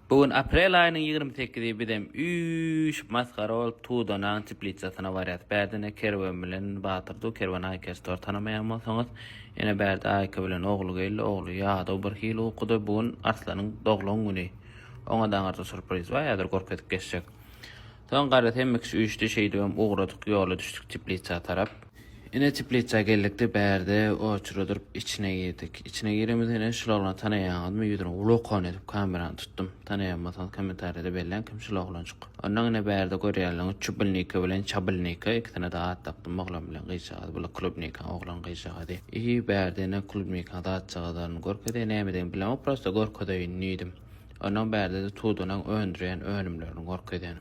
Bugün aprel ayının 28-i bidem 3 maskarol tuğdanan tiplitsatına varyat berdine kerwen bilen batırdı. Kerwen aykestor tanımayanmasanız ene berdi ayka bilen oğlu geldi. Oğlu yağda bir hili okudu. Bugün Arslan'ın doğulun günü. Ona dağarda sürpriz var yadır korkutuk geçecek. Son garet hemmiksi 3'te şey diyorum uğradık yola düştük tiplitsa tarap. Ine tiplitsa geldikti berde oçuru durup içine girdik. İçine giremediğine şulağına tanıyandım. Yüdürüm ulokon edip kameranı tuttum. Tanıyanmasan komentarede belirlen kim şulağına çık. Ondan ine berde görüyorlar. Çubilnika bilen çabilnika. İki tane daha at taktım. Oğlan bilen kıyşağı. Böyle klubnika oğlan kıyşağı. İyi berde ine klubnika da atçağıdarını gorkada. Ne emedin bilen o prosta gorkada ünlüydüm. Ondan berde de tuğdunan öndüren önümlerini gorkadayım.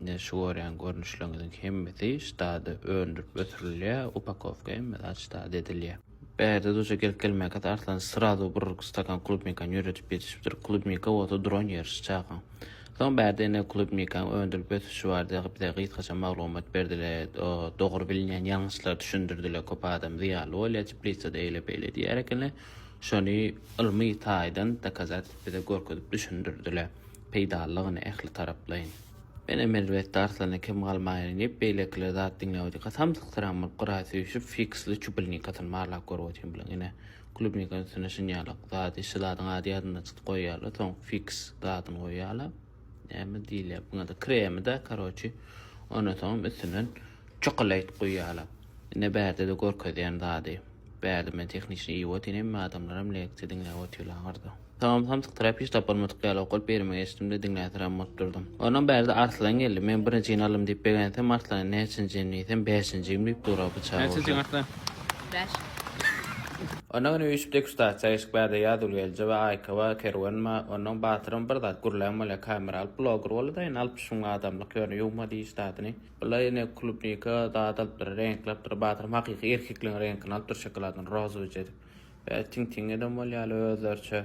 Ne şuoran görünüşlerinin hemmeti stadı öndürüp ötürülüye upakovka emmeda stadı ediliye. Berde duca gelmek kadar Arslan sırada bir stakan klub mekan yürütüp yetişiptir. Klub mekan otu drone yarışı çağın. Son berde ne klub mekan öndürüp ötüşü vardı. Bir de gıyt kaçan mağlumat berdiler. Doğru bilinen yanlışlar düşündürdüler. Kopa adam ziyalı. Öyle tipliyse de eyle beyle diyerek şunu ilmi taydan da kazat bir de gorkudup düşündürdüler. Peydallığını ehli taraplayın. Ben elbette Arslan'a kim galmayını hep beylekler zat dinlewdi. Qasam sıqtıramıl qurası yüşüp fiksli çubilni katılmarlar görüyorum bilen. Yine klubni katılışını şinyalık. Zat işçiladın adiyadına çıktı koyarlar. Son fix zatın koyarlar. Yani değil ya. Buna da kremi de karoçi. Onu son üstünden çokolate koyarlar. Yine berde de gorkadayan zadi. Berde men teknisini iyi otinem adamlarım lekti dinlewdiyorlardı. Tamam samtık terapi tapılmadık ýaly okul bermegi istimde dinlätiren mutdurdum. Onun bärde Arslan geldi. Men birinji ýalym diýip begensem Arslan näçinji ýyny 5-nji diýip durap bıçağı. Näçinji Arslan? 5. Onun üýüpde ustat çaýyk bärde ýadyl geldi we aýka we kerwenma onun batyrym bir zat gurlanmaly kamera alyp blogger boldy ýa-ni 60 adamlyk ýöne ýugmady ustatny. Bular ýene klubnika daýatyp renklap dur batyrym hakyky erkekliň renkini alyp dur şokoladyn roza edip. Ve ting edem bolýaly özlerçe.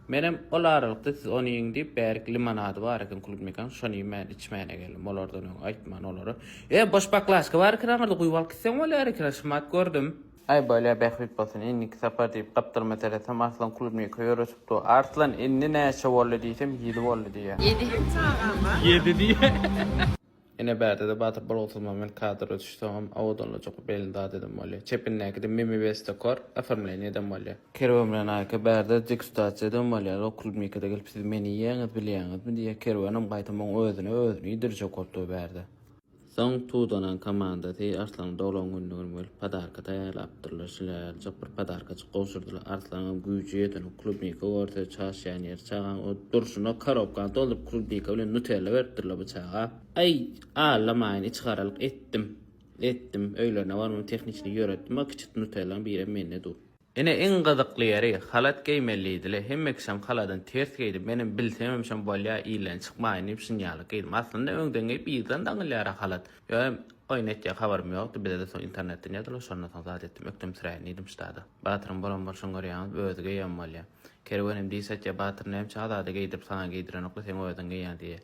Menem olarlykda siz onu ýeňdi berk limonady bar eken klubnikan şonu men içmäne geldim. Olardan aýtman olary. Boş baklaşka bar kiraňarda guýup gitsen bolar eken şmat gördüm. Ay böyle behbit bolsun inni sapar diýip gapdyrma telefon Arslan klubnika ýörüp dur. Arslan inni näçe boldy diýsem 7 boldy diýär. 7 diýe. Ene berde de batır bol oturma men kadro düştüm. Awdanla çok belinde dedim bolýar. Çepinläki de mimi beste kor, afermlen edem bolýar. Kerwemlen aýka berde dikstaç edem bolýar. O klubnikada gelip siz meni ýeňiz bilýäňiz mi diýe kerwenim gaýtamyň özüne ýdirje kordy berde. Son tuğdanan komanda te Arslan doğulan günlüğün padarka taýýarlapdyrlar. Şeler çok bir padarka goşurdylar. Arslan'ın güýji ýeten klubnika orta çaşýan ýer çagan o durşuna karopkan dolup klubnika bilen Nutella berdirler bıçağa. Ay alamaýyn içgaralyk etdim. Öýlerine barmam teknikini ýöretdim. Kiçik Nutella'ny bire menne dur. Ene en gazakly ýeri halat geýmeliydiler. Hemmeksem haladan ters geýdi. Menim bilsemem bolýa iýlen çykmaýyn diýip sinýaly geýdim. Aslında öňden geýip birden daňylara halat. Ýa oýnatja habarym ýokdy. Bir de so internetden ýadylar şondan soň zat etdim. Ökdüm siraýnydim ştada. Batyrym bolan bolşan görýän özüge ýan bolýa. Kerwenim diýsek batyrym hem çada geýdirip sana geýdiren okla sen özüň geýän diýe.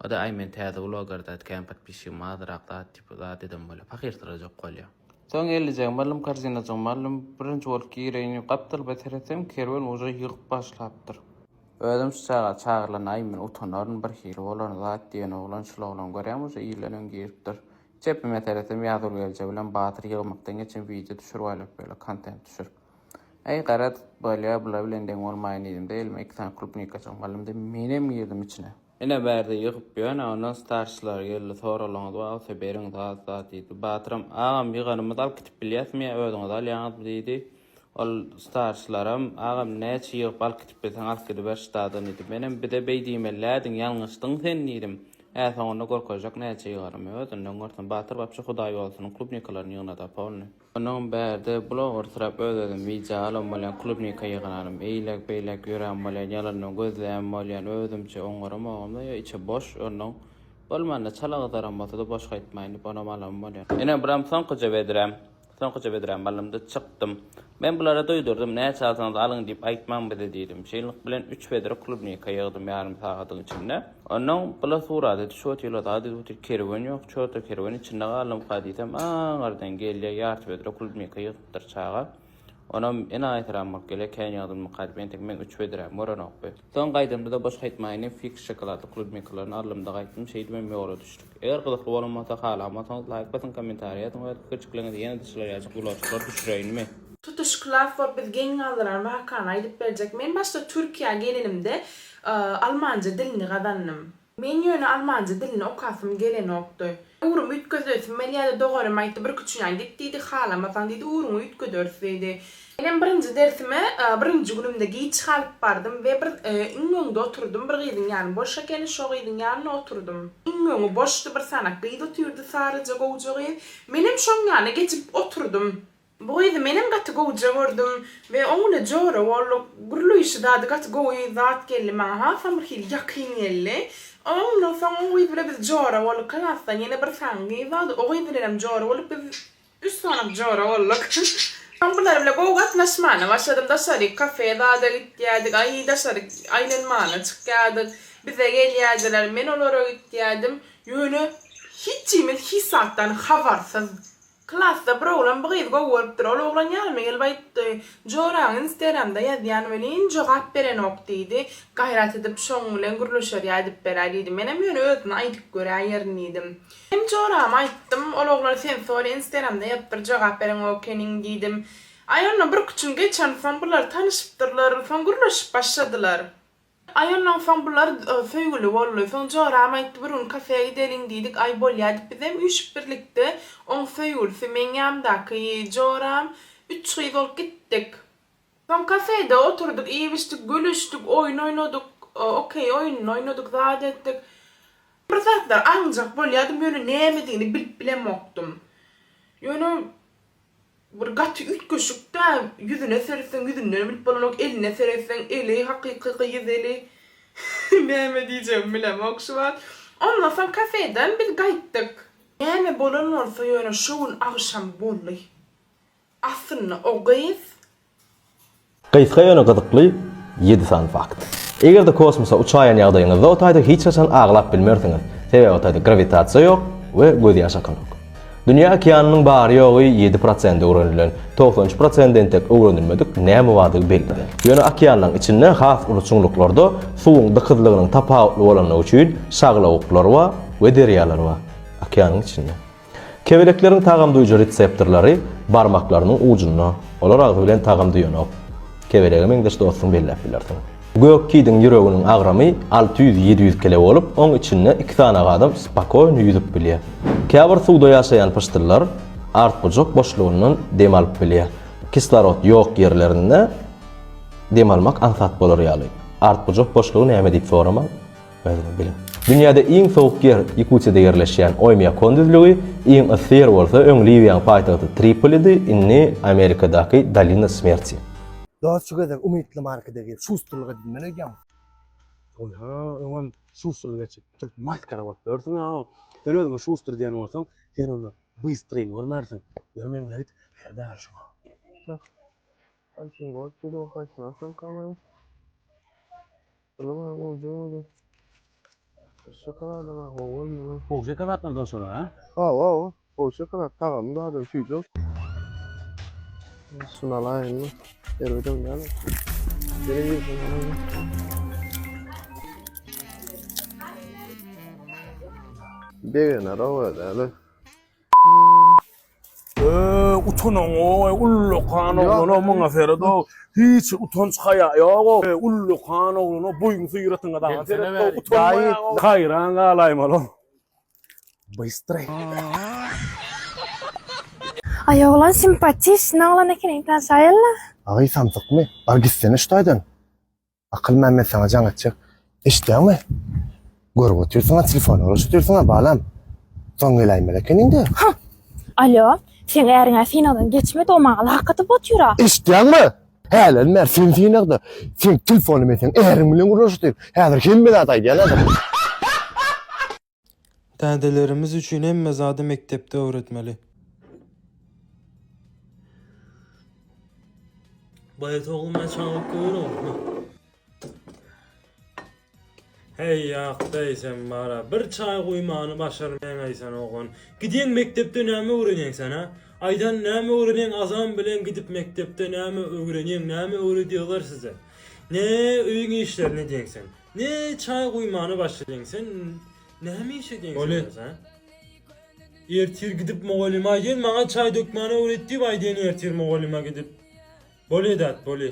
O da aýmen täze bloggerda etken patpişim mazrakda tipi zat edem bolýa. Fakirtirajak bolýa. Son gelecek malum karzinacak malum birinci olki ýereğini gapdyr beteresem kerwen uja ýygyp başlapdyr. Ödüm şağa çağırlan aýmyn utanaryn bir hili bolan zat diýen oglan şulaglan görýän uja ýyllenen giripdir. Çepi meteresem ýazyl gelje bilen batyr ýygmakdan geçen video düşürip alyp böyle kontent düşürip. Ay garat bolýa bular bilen deň bolmaýyn diýdim de elme iki tane klubnika çamalym de menem ýerdim içine. Ene berde ýygyp ýöne ondan starçylar geldi soralaňyz we seberiň zat diýdi. Batyrym agam ýyganymy da kitip bilýärmi özüňiz alýaňyz diýdi. Ol starçylaram agam näçe ýygyp al kitip bilseň askerde berşdadan idi. Menem bir de beýdimelerdiň ýalňyşdyň sen diýdim. Soňra gorkajak näçe ýygarym özünden gorsan batyr bapşy Hudaý bolsun klubnikalaryň ýygyna da paulny. Onuň berde blogger tarap özüden video alan bolan klubnika ýygynanym. Beýlek ýören bolan ýalanyň gözleýän bolan özümçe oňaramagam da içe boş onuň bolmanda çalagdaram bolsa boş gaýtmaýyn diýip onam alan bolan. Ene biram soňky bedirem balymda çykdym. Men bulara doýdurdum. Näçe alsaňyz alyň diýip aýtmam bede diýdim. Şeýlik bilen 3 bedere klubnika ýygdym ýarym sagatyň içinde. Onuň bula surada şu ýylda ady kerwen ýok, çoto kerwen içinde galym gadytam. Aňardan gelýär ýarty bedere klubnika ýygdyr çaga. Ona en aytrammak gele Kenyadan muqaddim tek men 3 bedirem moran okby. Son gaýdymda da boş gaýtmagyny fix şokolady klub meklaryny arlymda gaýtdym şeýdi men ýola düşdük. Eger gyzykly bolmasa halamasyňyz like basyň kommentariýa ýazyň we fikirçikleriňizi ýene dişler ýazyp gulaçlar düşüreýinmi? Tutuşkular for biz gen aldılar Hakan aydıp verecek. Men başta Türkiye gelenimde Almanca dilini kazandım. Men yönü Almanca dilini okasım gelen oktu. Uğrum ütködörsün. Men ýa-da doğarım aytdı bir küçüň aýdyp diýdi halamasan diýdi uğrum ütködörsüýdi. Benim birinci dersime birinci günümde giç halıp bardım ve bir üngöňde oturdum. Bir gyzyň ýany boş ekeni şo gyzyň ýanyna oturdum. Üngöňi boşdy bir sanak gyz otyrdy sarıja gowja gyz. Menim şoň ýanyna geçip oturdum. Bu gyzy menim gaty gowja gördüm ve oňuna jora walla gurluýşy dady gaty gowy zat geldi maňa hasam bir hil ýakyn geldi. Oňna soň o gyzy biz jora walla klasdan ýene bir sangy zat o gyzy bilen jora walla biz üç sanak jora walla. Bunlar bile gogatnaşmana başladım da şerik kafede da gitdik ay da şerik aýlanmana çykýardyk bize gelýärdiler men olara gitdim ýöne hiç saatdan habarsız klasta bir oğlan bir gyz gowurypdyr ol oğlan ýalyma gelip aýtdy joraň Instagramda ýazýan welin jogap beren ok diýdi gaýrat edip şoň bilen gurulşar ýadyp berýärdi menem ýöne özüne aýdyp görýärnidim hem jorama aýtdym ol oğlan sen soň Instagramda ýatyp jogap beren okeniň diýdim aýonna bir küçün geçen soň bular tanyşypdyrlar soň gurulşyp başladylar aýondan soň bular söýgüli boldy. Soň jorama aýtdy bir kafeye gidelim diýdik. Ay bolýardy. Biz hem üç birlikde on söýgülisi men ýamdaky joram 3 gyz bolup gitdik. Soň kafede oturduk, iýibişdik, gülüşdik, oýun oýnadyk. Okey, oýun oýnadyk, zat etdik. Bir zatlar ancak bolýardy, men näme bilip bilemokdum. Ýöne bir gaty ütköşükde yüzüne sersen yüzüne bilip bolanok eline sersen eli hakyky yüzeli näme diýjem bilemok şu an. Ondan soň kafeden biz gaýtdyk. Näme bolan bolsa ýöne şoň agşam boldy. Aslynda o gyz Gysga ýöne gyzykly 7 san fakt. Egerde kosmosa uçaýan ýagdaýyňyzda otaýda hiç haçan aglap bilmersiňiz. Sebäbi otaýda gravitasiýa ýok we göz ýaşakan yok. Dünya okeanynyň bary ýogy 7% öwrenilen, 93% entek öwrenilmedik näme bardygy belli. Ýöne okeanyň içinde has uluçuňluklarda suwuň dıkyzlygynyň tapawutly bolanyny üçin şaglawyklar we derýalar bar. Okeanyň içinde. Kebelekleriň tagamdyjy reseptorlary barmaklarynyň ucunda, olar agzy bilen tagamdyýanok. Kebelegim meňdeş dostum belläp bilersiň. Gök kiýdiň ýüreginiň agramy 600-700 kilo bolup, oň içinde 2 tane adam spakoýny ýüzüp bilýär. Käbir suwda ýaşaýan pıştyrlar artpyjok boşlugyndan dem alyp bilýär. Kislorod ýok ýerlerinde dem almak ansat bolar ýaly. Artpyjok boşlugy näme diýip soramak? Bilim. Dünýäde iň sowuk ýer Yakutiýada ýerleşýän Oymyakon düzlügi, iň yssyr bolsa öň Libiýanyň paýtagty Tripoli'di, inni Amerikadaky Dolina Smерти. Daha şu kadar umutlu markadaki şustuluğa dinmene gel. Oha, aman şustur geçip. Maskara bak gördün ha. Ben öyle şustur diyen olsam sen onu bıstırayım görmersin. Görmem gayet feda şu. Bak. Açın bak bir de o kaçmasın kamerayı. Tamam oldu. Şokolada var. Oğlum. Bu şokoladlardan sonra ha? Ha. O şokolat tamam daha da şey yok. Şuna lan. Erodan ya. Nereye gidiyorsun? Bir araba da. Utanın o, ullukan oğluna mına ferdo. Hiç utanç kaya yok. Ullukan oğluna boyun sıyırtın adam. Utanma. Kayran alayım oğlum. Bystray. Ay oğlan simpatis, ne oğlan ekinin tansayalla? Ağay samtık mı? Var gitsene şutaydın. Akıl Mehmet sana can atacak. İşte mi? Görüp otuyorsun ha telefonu, uğraştırıyorsun ha bağlam. Son gelayım melekenin de. Alo, sen erine finadan geçmedi o mağala hakikaten botyura. İşte mi? Helen mer sen finakda. Sen telefonu meten erin bilen uğraştır. Häzir kim bilen atay diýen adam. Dädelerimiz üçin hemme zady mektepde öwretmeli. Bayat oğlum ben çabuk görüyorum. Hey ýakdaýsan bara, bir çay guýmany başarmaýaňysan oğlan. Gidýän mektepde näme öwrenýän ha? Aydan näme öwrenýän azam bilen gidip mektepde näme öwrenýän, näme öwrediýarlar size? Ne öýüň işlerini diýsen? Ne çay guýmany başlaýan sen? Näme iş edýän sen ha? Ertir gidip mogalima gel, maňa çay dökmäni öwretdi, baýdan ertir mogalima gidip. Bole dat, bole.